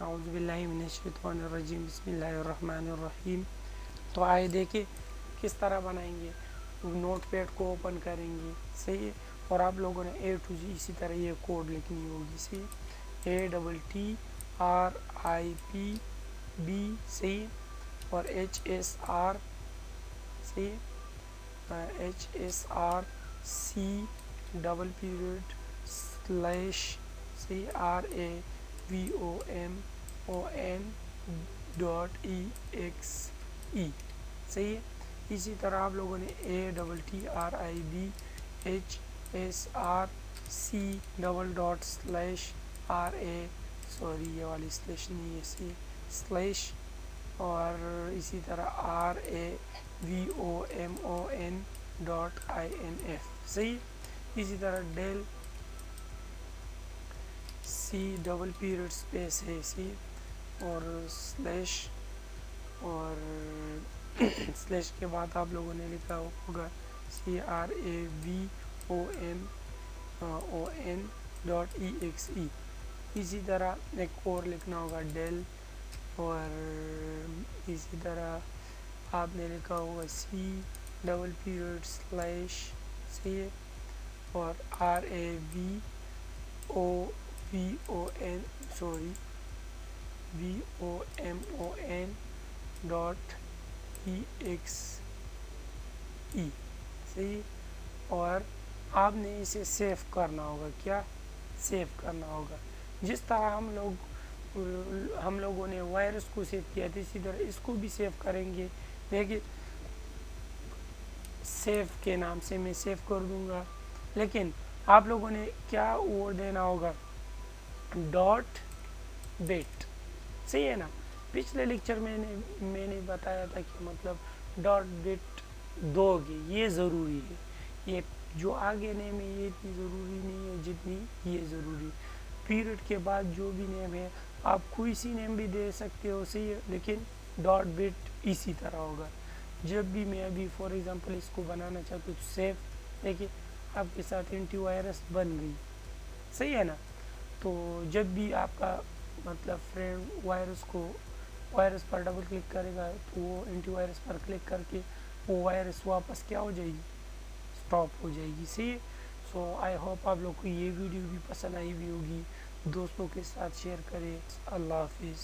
اعوذ باللہ من الشیطان الرجیم بسم اللہ الرحمن الرحیم۔ تو آئے دیکھیں کس طرح بنائیں گے، نوٹ پیڈ کو اوپن کریں گے، صحیح ہے، اور آپ لوگوں نے اے ٹو جی اسی طرح یہ کوڈ لکھنی ہوگی، صحیح، ATTRIPB، صحیح، اور HSR، صحیح، HSRC ڈبل پیریڈ سلیش، صحیح، RAVOMON.EXE، صحیح ہے۔ اسی طرح آپ لوگوں نے ATTRIBHSRC double dot slash sorry یہ والی سلیش نہیں ہے، صحیح، سلیش، اور اسی طرح RAVOMON.INF، صحیح، اسی طرح ڈیل سی ڈبل پیریڈ اسپیس ہے، صحیح، اور سلیش، اور سلیش کے بعد آپ لوگوں نے لکھا ہوگا CRAVOMON.EXE۔ اسی طرح ایک اور لکھنا ہوگا ڈیل، اور اسی طرح آپ نے لکھا ہوگا سی ڈبل پیریڈ سلیش، صحیح ہے، اور VOMON.EXE، صحیح، اور آپ نے اسے سیو کرنا ہوگا، کیا سیو کرنا ہوگا، جس طرح ہم لوگوں نے وائرس کو سیو کیا تھا اسی طرح اس کو بھی سیو کریں گے۔ دیکھیے سیو کے نام سے میں سیو کر دوں گا، لیکن آپ لوگوں نے کیا وہ دینا ہوگا، ڈاٹ بٹ، صحیح ہے نا۔ پچھلے لیکچر میں نے بتایا تھا کہ مطلب ڈاٹ بٹ دو گے، یہ ضروری ہے، یہ جو آگے نیم ہے یہ اتنی ضروری نہیں ہے جتنی یہ ضروری ہے۔ پیریڈ کے بعد جو بھی نیم ہے آپ کوئی سی نیم بھی دے سکتے ہو، صحیح ہے، لیکن ڈاٹ بٹ اسی طرح ہوگا۔ جب بھی میں ابھی فار ایگزامپل اس کو بنانا چاہتا ہوں سیو، دیکھیے آپ کے ساتھ اینٹی وائرس بن گئی، صحیح ہے نا۔ تو جب بھی آپ کا مطلب فرینڈ وائرس پر ڈبل کلک کرے گا تو وہ اینٹی وائرس پر کلک کر کے وہ وائرس واپس کیا ہو جائے گی، اسٹاپ ہو جائے گی، صحیح ہے۔ سو آئی ہوپ آپ لوگ کو یہ ویڈیو بھی پسند آئی بھی ہوگی، دوستوں کے ساتھ شیئر کریں۔ اللہ حافظ۔